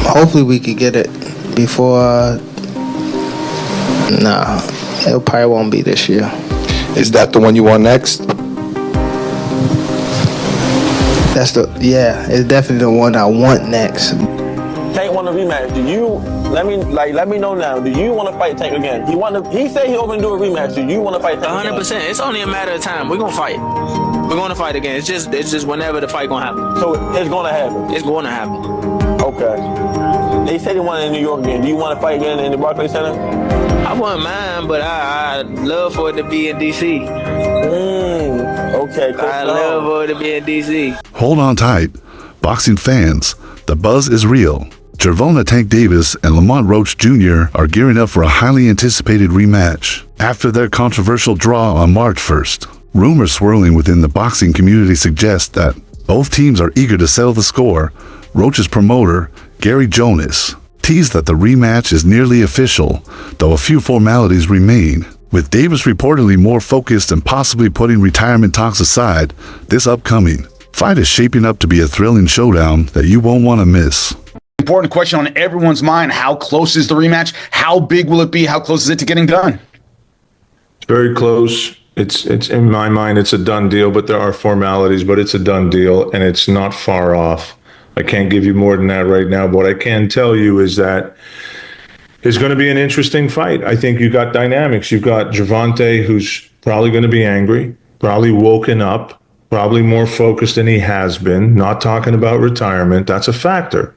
Hopefully we could get it before. Nah, it probably won't be this year. Is that the one you want next? It's definitely the one I want next. Tank want a rematch. Do you let me know now? Do you want to fight Tank again? He said he over to do a rematch. Do you want to fight Tank? 100%. It's only a matter of time. We're gonna fight. We're gonna fight again. It's just whenever the fight gonna happen. So it's gonna happen. It's gonna happen. Okay. They said they want it in New York again. Do you want to fight again in the Barclays Center? I wouldn't mind, but I'd love for it to be in DC. Okay. Cool. I'd love for it to be in DC. Hold on tight. Boxing fans, the buzz is real. Gervonta Tank Davis and Lamont Roach Jr. are gearing up for a highly anticipated rematch. After their controversial draw on March 1st, rumors swirling within the boxing community suggest that both teams are eager to settle the score. Roach's promoter, Gary Jonas, teased that the rematch is nearly official, though a few formalities remain. With Davis reportedly more focused and possibly putting retirement talks aside, this upcoming fight is shaping up to be a thrilling showdown that you won't want to miss. Important question on everyone's mind. How close is the rematch? How big will it be? How close is it to getting done? It's very close. It's in my mind, it's a done deal, but there are formalities, but it's a done deal and it's not far off. I can't give you more than that right now, but what I can tell you is that it's going to be an interesting fight. I think you got dynamics. You've got Gervonta, who's probably going to be angry, probably woken up, probably more focused than he has been, not talking about retirement. That's a factor.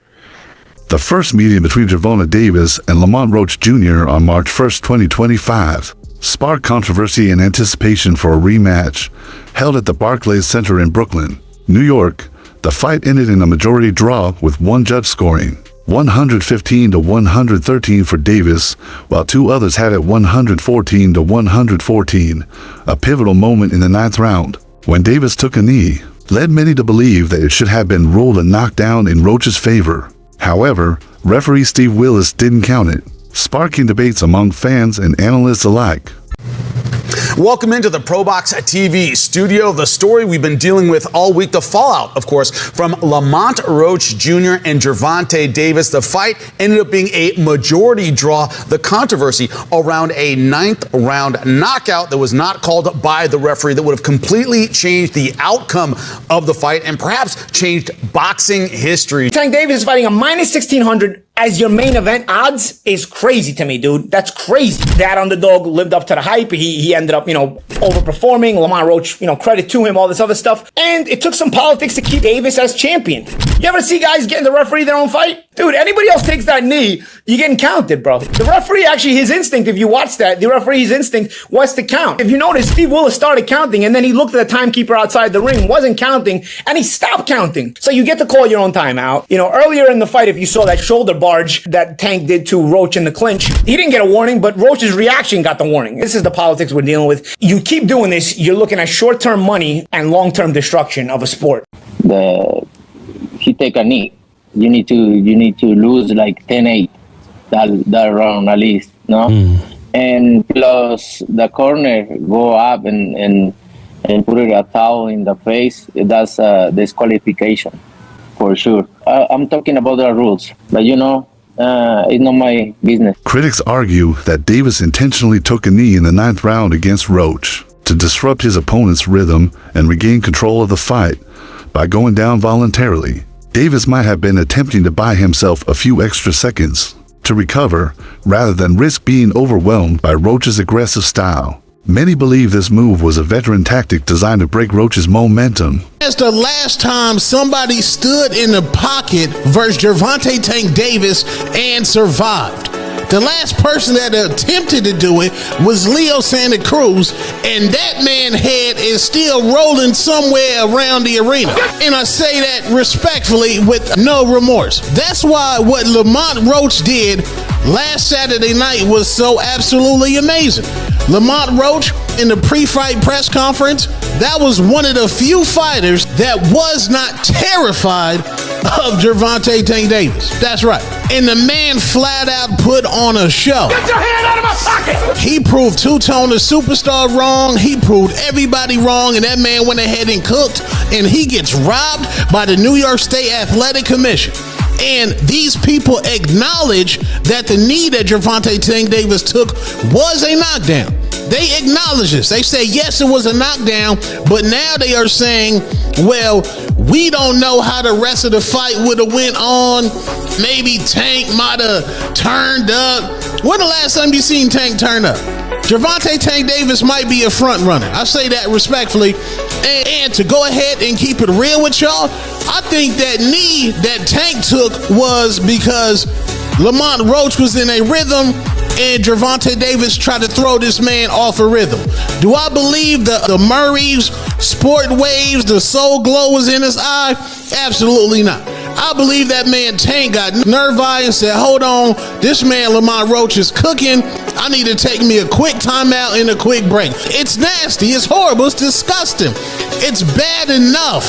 The first meeting between Gervonta Davis and Lamont Roach Jr. on March 1st, 2025, sparked controversy and anticipation for a rematch held at the Barclays Center in Brooklyn, New York. The fight ended in a majority draw with one judge scoring 115 to 113 for Davis, while two others had it 114 to 114. A pivotal moment in the 9th round, when Davis took a knee, led many to believe that it should have been ruled a knockdown in Roach's favor. However, referee Steve Willis didn't count it, sparking debates among fans and analysts alike. Welcome into the ProBox TV studio. The story we've been dealing with all week, the fallout, of course, from Lamont Roach Jr. and Gervonta Davis. The fight ended up being a majority draw. The controversy around a 9th round knockout that was not called by the referee that would have completely changed the outcome of the fight and perhaps changed boxing history. Tank Davis is fighting a minus 1,600 as your main event odds is crazy to me, dude. That's crazy. That underdog lived up to the hype. He ended up, overperforming. Lamont Roach, credit to him, all this other stuff. And it took some politics to keep Davis as champion. You ever see guys getting the referee their own fight? Dude, anybody else takes that knee, you're getting counted, bro. The referee, actually, his instinct, if you watch that, the referee's instinct was to count. If you notice, Steve Willis started counting, and then he looked at the timekeeper outside the ring, wasn't counting, and he stopped counting. So you get to call your own timeout. Earlier in the fight, if you saw that shoulder barge that Tank did to Roach in the clinch, he didn't get a warning, but Roach's reaction got the warning. This is the politics we're dealing with. You keep doing this, you're looking at short-term money and long-term destruction of a sport. He take a knee. You need to lose like 10-8 that round at least, no? And plus the corner go up and put it a towel in the face. That's disqualification for sure. I'm talking about the rules, but it's not my business. Critics argue that Davis intentionally took a knee in the 9th round against Roach to disrupt his opponent's rhythm and regain control of the fight by going down voluntarily. Davis might have been attempting to buy himself a few extra seconds to recover rather than risk being overwhelmed by Roach's aggressive style. Many believe this move was a veteran tactic designed to break Roach's momentum. It's the last time somebody stood in the pocket versus Gervonta Tank Davis and survived. The last person that attempted to do it was Leo Santa Cruz, and that man's head is still rolling somewhere around the arena. And I say that respectfully with no remorse. That's why what Lamont Roach did last Saturday night was so absolutely amazing. Lamont Roach in the pre-fight press conference, that was one of the few fighters that was not terrified of Gervonta Tank Davis. That's right. And the man flat out put on a show. Get your hand out of my pocket! He proved Two-Tone the Superstar wrong. He proved everybody wrong, and that man went ahead and cooked, and he gets robbed by the New York State Athletic Commission. And these people acknowledge that the knee that Gervonta Tank Davis took was a knockdown. They acknowledge this. They say, yes, it was a knockdown, but now they are saying, well, we don't know how the rest of the fight would have went on. Maybe Tank might have turned up. When the last time you seen Tank turn up? Gervonta Tank Davis might be a front runner. I say that respectfully. And to go ahead and keep it real with y'all, I think that knee that Tank took was because Lamont Roach was in a rhythm and Gervonta Davis tried to throw this man off a rhythm. Do I believe the Murray's sport waves, the soul glow was in his eye? Absolutely not. I believe that man Tank got nerve-eye and said, hold on, this man Lamont Roach is cooking. I need to take me a quick timeout and a quick break. It's nasty. It's horrible. It's disgusting. It's bad enough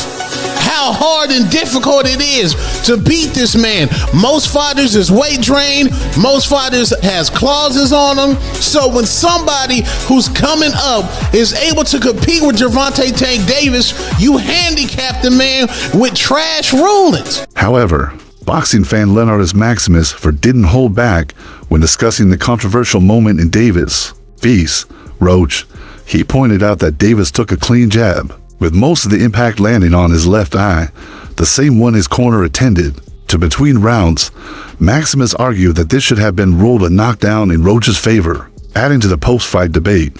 how hard and difficult it is to beat this man. Most fighters is weight drained. Most fighters has clauses on them. So when somebody who's coming up is able to compete with Gervonta Tank Davis, you handicap the man with trash rulings. However, boxing fan Leonardus Maximus didn't hold back when discussing the controversial moment in Davis vs. Roach. He pointed out that Davis took a clean jab, with most of the impact landing on his left eye, the same one his corner attended to. Between rounds, Maximus argued that this should have been ruled a knockdown in Roach's favor. Adding to the post-fight debate,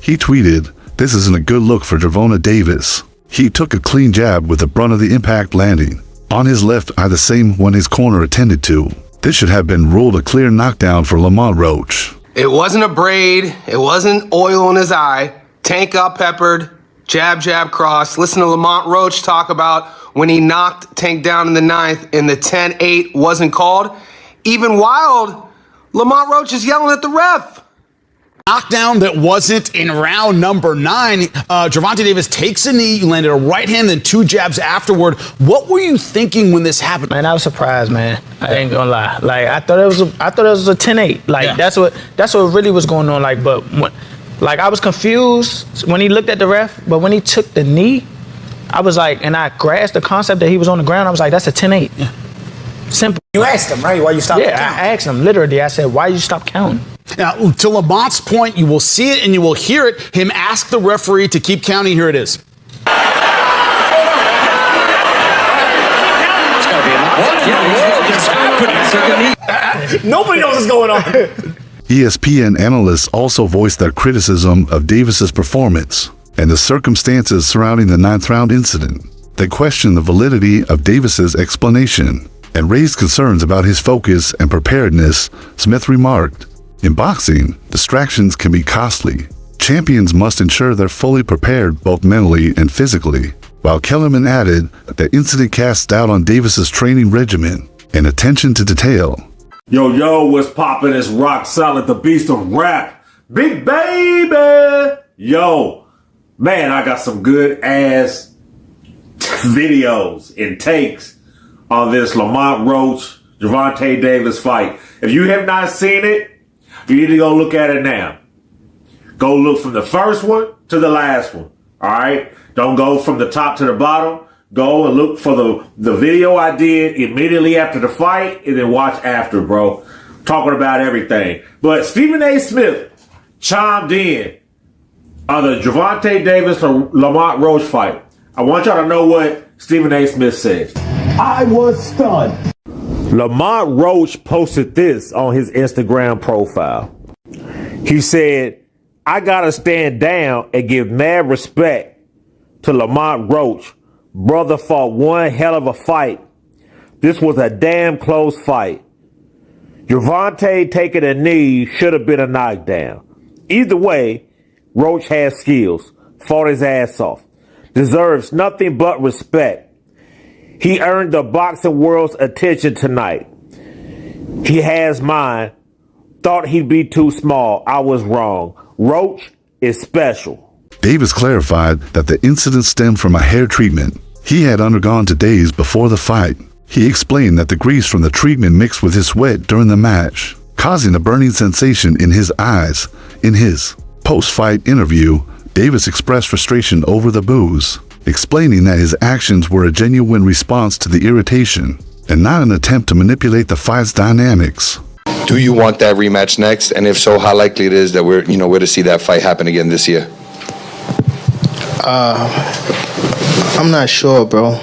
he tweeted, "This isn't a good look for Gervonta Davis. He took a clean jab with the brunt of the impact landing on his left eye, the same one his corner attended to. This should have been ruled a clear knockdown for Lamont Roach." It wasn't a braid. It wasn't oil in his eye. Tank got peppered. Jab, jab, cross. Listen to Lamont Roach talk about when he knocked Tank down in the 9th and the 10-8 wasn't called. Even Wild, Lamont Roach is yelling at the ref. Knockdown that wasn't in round number 9. Gervonta Davis takes a knee, landed a right hand, then 2 jabs afterward. What were you thinking when this happened? Man, I was surprised, man. I ain't gonna lie. Like I thought it was a 10-8. Like that's what really was going on. Like, but like I was confused when he looked at the ref, but when he took the knee, I was like, and I grasped the concept that he was on the ground. I was like, that's a 10-8. Yeah. Simple. You asked him, right? Why you stopped counting? I asked him, literally. I said, why you stop counting? Now, to Lamont's point, you will see it and you will hear it. Him ask the referee to keep counting. Here it is. Nobody knows what's going on. ESPN analysts also voiced their criticism of Davis's performance and the circumstances surrounding the 9th round incident. They questioned the validity of Davis's explanation and raised concerns about his focus and preparedness. Smith remarked, "In boxing, distractions can be costly. Champions must ensure they're fully prepared both mentally and physically," while Kellerman added that the incident cast doubt on Davis's training regimen and attention to detail. Yo, what's poppin'? It's Rock Solid, the beast of rap. Big baby! Yo, man, I got some good ass videos and takes on this Lamont Roach, Gervonta Davis fight. If you have not seen it, you need to go look at it now. Go look from the first one to the last one. All right? Don't go from the top to the bottom. Go and look for the video I did immediately after the fight and then watch after, bro. Talking about everything. But Stephen A. Smith chimed in on the Gervonta Davis or Lamont Roach fight. I want y'all to know what Stephen A. Smith said. I was stunned. Lamont Roach posted this on his Instagram profile. He said, "I gotta stand down and give mad respect to Lamont Roach. Brother fought one hell of a fight. This was a damn close fight. Gervonta taking a knee should have been a knockdown. Either way, Roach has skills, fought his ass off, deserves nothing but respect. He earned the boxing world's attention tonight. He has mine. Thought he'd be too small. I was wrong. Roach is special." Davis clarified that the incident stemmed from a hair treatment he had undergone 2 days before the fight. He explained that the grease from the treatment mixed with his sweat during the match, causing a burning sensation in his eyes. In his post-fight interview, Davis expressed frustration over the booze, explaining that his actions were a genuine response to the irritation. and not an attempt to manipulate the fight's dynamics. Do you want that rematch next? And if so, how likely it is that we're to see that fight happen again this year? I'm not sure, bro.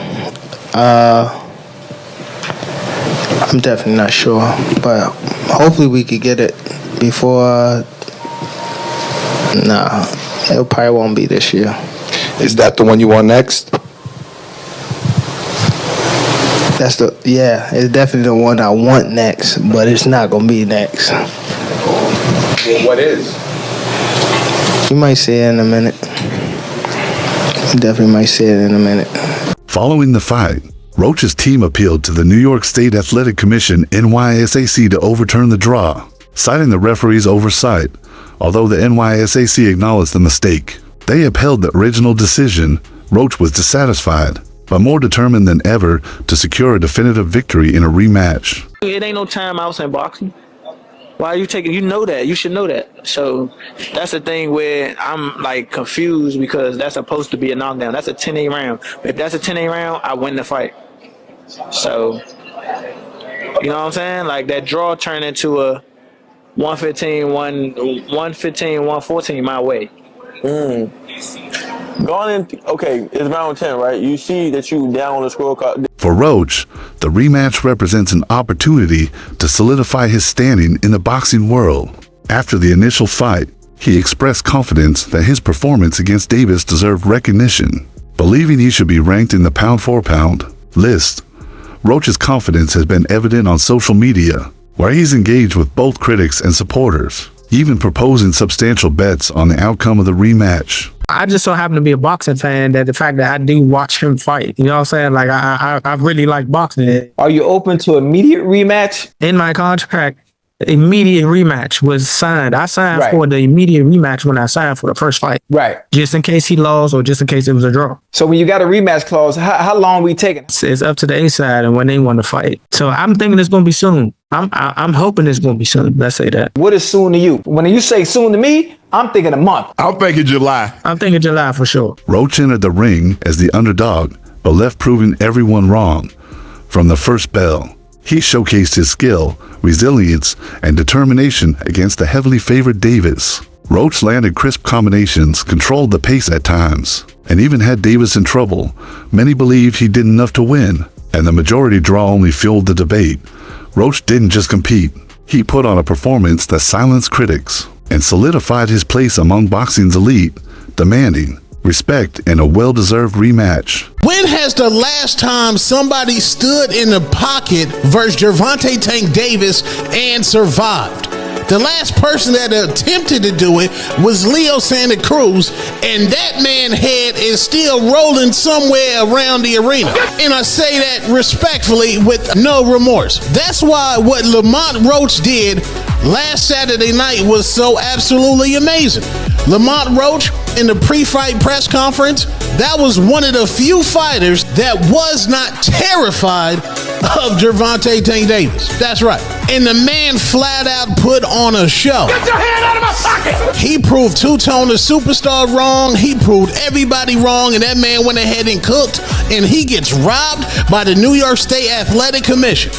I'm definitely not sure, but hopefully we could get it before. Nah, it probably won't be this year. Is that the one you want next? It's definitely the one I want next, but it's not gonna be next. Well, what is? You might see it in a minute. You definitely might see it in a minute. Following the fight, Roach's team appealed to the New York State Athletic Commission NYSAC to overturn the draw, citing the referee's oversight. Although the NYSAC acknowledged the mistake, they upheld the original decision. Roach was dissatisfied, but more determined than ever to secure a definitive victory in a rematch. It ain't no timeouts in boxing. Why are you taking? You know that. You should know that. So that's the thing where I'm like confused, because that's supposed to be a knockdown. That's a 10-8 round. If that's a 10-8 round, I win the fight. So you know what I'm saying? Like that draw turned into a 115-114 my way. Going in, okay, it's round 10, right? You see that you down on the scorecard. For Roach, the rematch represents an opportunity to solidify his standing in the boxing world. After the initial fight, he expressed confidence that his performance against Davis deserved recognition. Believing he should be ranked in the pound-for-pound list, Roach's confidence has been evident on social media, where he's engaged with both critics and supporters, even proposing substantial bets on the outcome of the rematch. I just so happen to be a boxing fan, that the fact that I do watch him fight, you know what I'm saying? Like I really like boxing. Are you open to immediate rematch? In my contract, immediate rematch was signed. I signed for the immediate rematch when I signed for the first fight. Right. Just in case he lost or just in case it was a draw. So when you got a rematch clause, how long we taking? It's up to the A side and when they want to fight. So I'm thinking it's going to be soon. I'm hoping it's going to be soon. Let's say that. What is soon to you? When you say soon to me, I'm thinking a month. I'm thinking July. I'm thinking July for sure. Roach entered the ring as the underdog, but left proving everyone wrong. From the first bell, he showcased his skill, resilience, and determination against the heavily favored Davis. Roach landed crisp combinations, controlled the pace at times, and even had Davis in trouble. Many believed he did enough to win, and the majority draw only fueled the debate. Roach didn't just compete. He put on a performance that silenced critics and solidified his place among boxing's elite, demanding respect and a well-deserved rematch. When has the last time somebody stood in the pocket versus Gervonta Tank Davis and survived? The last person that attempted to do it was Leo Santa Cruz, and that man's head is still rolling somewhere around the arena. And I say that respectfully with no remorse. That's why what Lamont Roach did last Saturday night was so absolutely amazing. Lamont Roach, in the pre-fight press conference, that was one of the few fighters that was not terrified of Gervonta Tank Davis. That's right. And the man flat out put on a show. Get your hand out of my pocket! He proved Two-Tone the Superstar wrong. He proved everybody wrong, and that man went ahead and cooked, and he gets robbed by the New York State Athletic Commission.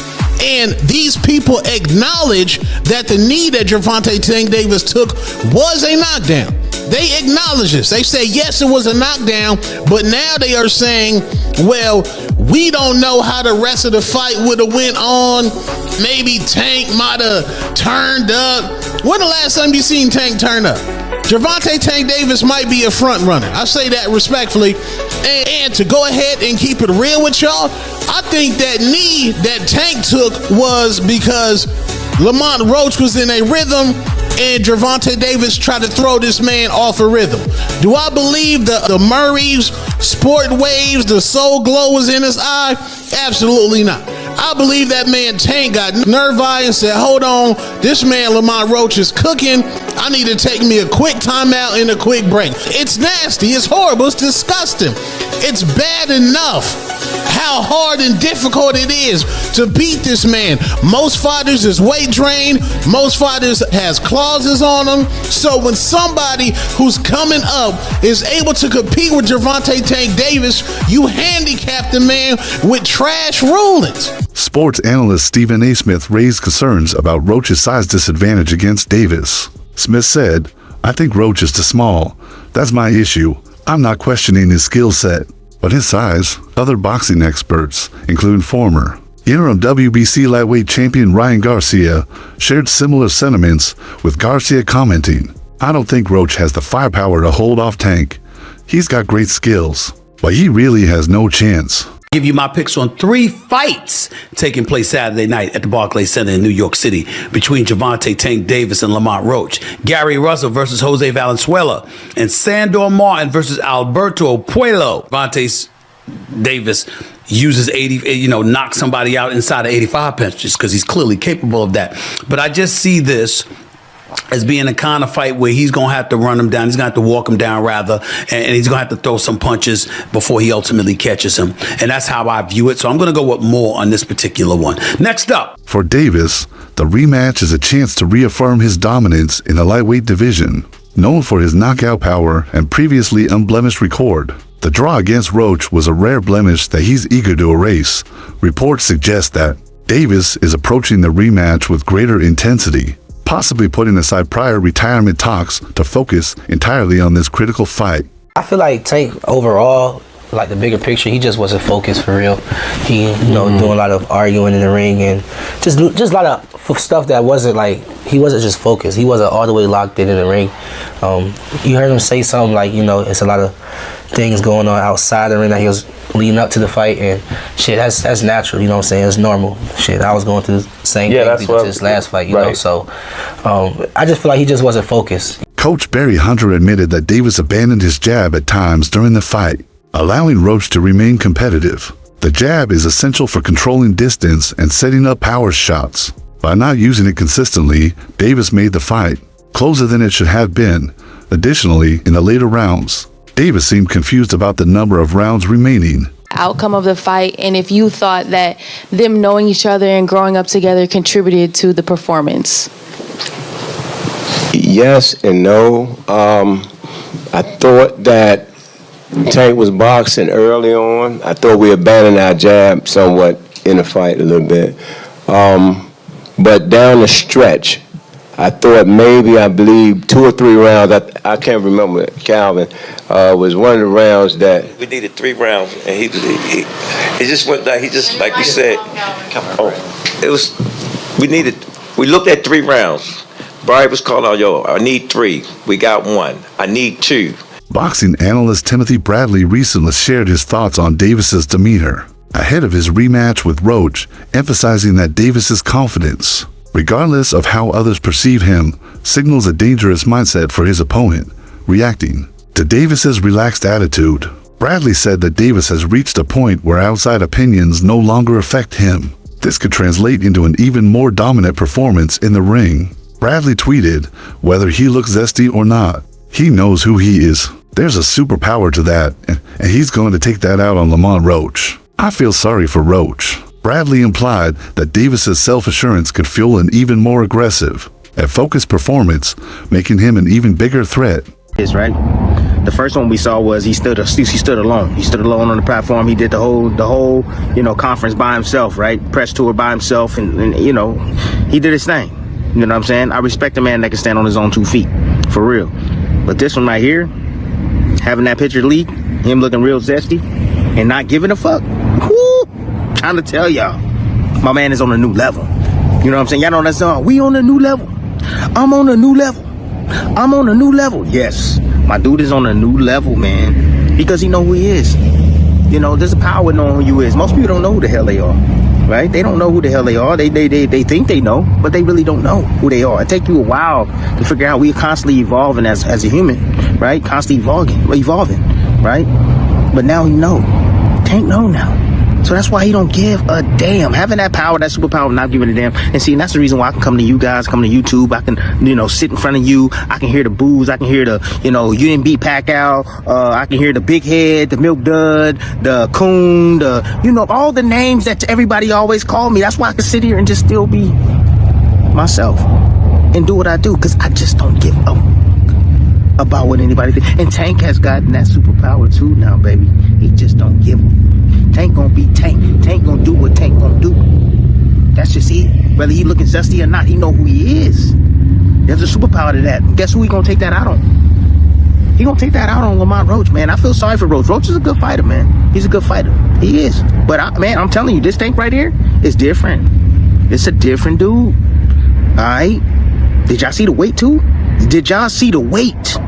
And these people acknowledge that the knee that Gervonta Tank Davis took was a knockdown. They acknowledge this. They say, yes, it was a knockdown, but now they are saying, well, we don't know how the rest of the fight would have went on. Maybe Tank might have turned up. When the last time you seen Tank turn up? Gervonta Tank Davis might be a front runner. I say that respectfully. And to go ahead and keep it real with y'all, I think that knee that Tank took was because Lamont Roach was in a rhythm and Gervonta Davis tried to throw this man off a rhythm. Do I believe the Murray's sport waves, the soul glow was in his eye? Absolutely not. I believe that man Tank got nerve eye and said, hold on, this man Lamont Roach is cooking. I need to take me a quick timeout and a quick break. It's nasty. It's horrible. It's disgusting. It's bad enough how hard and difficult it is to beat this man. Most fighters is weight drained. Most fighters has clauses on them. So when somebody who's coming up is able to compete with Gervonta Tank Davis, you handicap the man with trash rulings. Sports analyst Stephen A. Smith raised concerns about Roach's size disadvantage against Davis. Smith said, "I think Roach is too small. That's my issue. I'm not questioning his skill set, but his size." Other boxing experts, including former interim WBC lightweight champion Ryan Garcia, shared similar sentiments, with Garcia commenting, "I don't think Roach has the firepower to hold off Tank. He's got great skills, but he really has no chance." Give you my picks on 3 fights taking place Saturday night at the Barclays Center in New York City between Gervonta Tank Davis and Lamont Roach, Gary Russell versus Jose Valenzuela, and Sandor Martin versus Alberto Puello. Gervonta Davis uses 80, knocks somebody out inside of 85 punches because he's clearly capable of that. But I just see this as being a kind of fight where he's going to have to run him down. He's going to have to walk him down, rather, and he's going to have to throw some punches before he ultimately catches him. And that's how I view it. So I'm going to go with more on this particular one. Next up. For Davis, the rematch is a chance to reaffirm his dominance in the lightweight division. Known for his knockout power and previously unblemished record, the draw against Roach was a rare blemish that he's eager to erase. Reports suggest that Davis is approaching the rematch with greater intensity, possibly putting aside prior retirement talks to focus entirely on this critical fight. I feel like Tank overall, like the bigger picture, he just wasn't focused for real. He, doing a lot of arguing in the ring and just a lot of stuff that wasn't like, he wasn't just focused. He wasn't all the way locked in the ring. You heard him say something like, it's a lot of things going on outside the ring that he was leading up to the fight, and shit, that's natural, you know what I'm saying? It's normal. Shit, I was going through the same thing to this last fight, you know, so I just feel like he just wasn't focused. Coach Barry Hunter admitted that Davis abandoned his jab at times during the fight, allowing Roach to remain competitive. The jab is essential for controlling distance and setting up power shots. By not using it consistently, Davis made the fight closer than it should have been. Additionally, in the later rounds, Davis seemed confused about the number of rounds remaining. Outcome of the fight, and if you thought that them knowing each other and growing up together contributed to the performance. Yes and no. I thought that Tank was boxing early on. I thought we abandoned our jab somewhat in the fight a little bit. But down the stretch, I thought maybe, I believe, 2 or 3 rounds, I can't remember, Calvin, was one of the rounds that... We needed 3 rounds, and he just went down, he just, like we said, we looked at 3 rounds. Brian was calling out, yo, I need 3. We got 1. I need 2. Boxing analyst Timothy Bradley recently shared his thoughts on Davis's demeanor ahead of his rematch with Roach, emphasizing that Davis's confidence, regardless of how others perceive him, signals a dangerous mindset for his opponent. Reacting to Davis's relaxed attitude, Bradley said that Davis has reached a point where outside opinions no longer affect him. This could translate into an even more dominant performance in the ring. Bradley tweeted, "Whether he looks zesty or not, he knows who he is. There's a superpower to that, and he's going to take that out on Lamont Roach. I feel sorry for Roach." Bradley implied that Davis's self-assurance could fuel an even more aggressive and focused performance, making him an even bigger threat. Right? The first one we saw was he stood alone. He stood alone on the platform. He did the whole conference by himself, right? Press tour by himself, and he did his thing. You know what I'm saying? I respect a man that can stand on his own 2 feet, for real. But this one right here, having that picture leak, him looking real zesty and not giving a fuck. Whoo! Trying to tell y'all, my man is on a new level. You know what I'm saying? Y'all know that song? We on a new level. I'm on a new level. I'm on a new level. Yes, my dude is on a new level, man, because he know who he is. There's a power in knowing who you is. Most people don't know who the hell they are, right? They don't know who the hell they are. They think they know, but they really don't know who they are. It takes you a while to figure out. We're constantly evolving as a human, right? Constantly evolving, right? But now you know. Tank know now. So that's why he don't give a damn. Having that power, that superpower, not giving a damn. And see, and that's the reason why I can come to you guys, come to YouTube. I can, you know, sit in front of you. I can hear the boos. I can hear the, you know, you didn't beat Pacquiao. I can hear the big head, the milk dud, the coon, the, you know, all the names that everybody always call me. That's why I can sit here and just still be myself and do what I do, because I just don't give a about what anybody thinks. And Tank has gotten that superpower too now, baby. He just don't give a. Tank gonna be Tank. Tank gonna do what Tank gonna do. That's just it. Whether he looking zesty or not, he know who he is. There's a superpower to that. Guess who he gonna take that out on? He gonna take that out on Lamont Roach, man. I feel sorry for Roach. Roach is a good fighter, man. He's a good fighter. He is. But man, I'm telling you, this Tank right here is different. It's a different dude. All right. Did y'all see the weight too? Did y'all see the weight?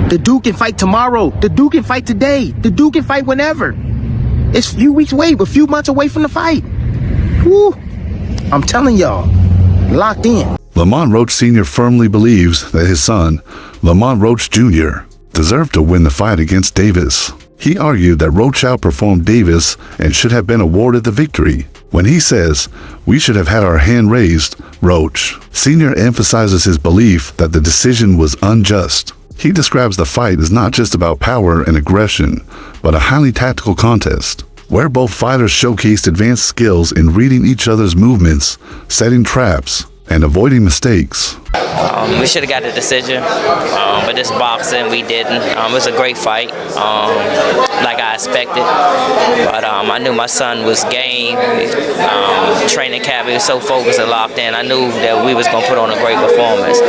The dude can fight tomorrow. The dude can fight today. The dude can fight whenever. It's a few weeks away, a few months away from the fight. Woo. I'm telling y'all, locked in. Lamont Roach Sr. firmly believes that his son, Lamont Roach Jr., deserved to win the fight against Davis. He argued that Roach outperformed Davis and should have been awarded the victory. When he says, "We should have had our hand raised," Roach Sr. emphasizes his belief that the decision was unjust. He describes the fight as not just about power and aggression, but a highly tactical contest, where both fighters showcased advanced skills in reading each other's movements, setting traps, and avoiding mistakes. We should have got the decision, but this boxing, we didn't. It was a great fight, like I expected. But I knew my son was game. Training camp, he was so focused and locked in. I knew that we was going to put on a great performance.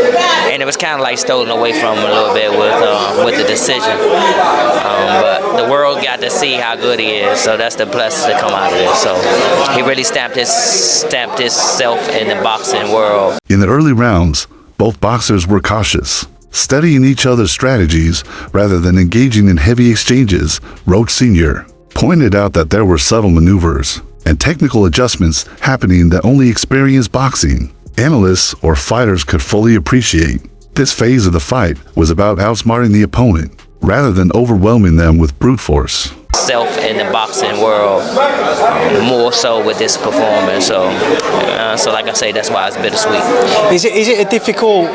And it was kind of like stolen away from him a little bit with the decision. But the world got to see how good he is, so that's the blessing to come out of this. So he really stamped himself in the boxing world. In the early rounds, both boxers were cautious, studying each other's strategies rather than engaging in heavy exchanges. Roach Sr. pointed out that there were subtle maneuvers and technical adjustments happening that only experienced boxing analysts or fighters could fully appreciate. This phase of the fight was about outsmarting the opponent rather than overwhelming them with brute force. Self in the boxing world, more so with this performance. So like I say, that's why it's bittersweet. Is it a difficult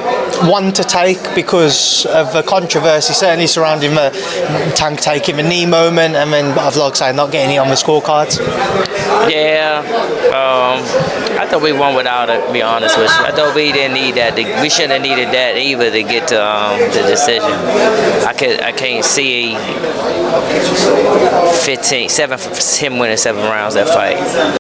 one to take because of the controversy certainly surrounding the Tank taking the knee moment, and then, like I say, not getting it on the scorecards? Yeah, I thought we won without it, to be honest with you. I thought we didn't need that. We shouldn't have needed that either to get to the decision. I can't see him winning 7 rounds that fight.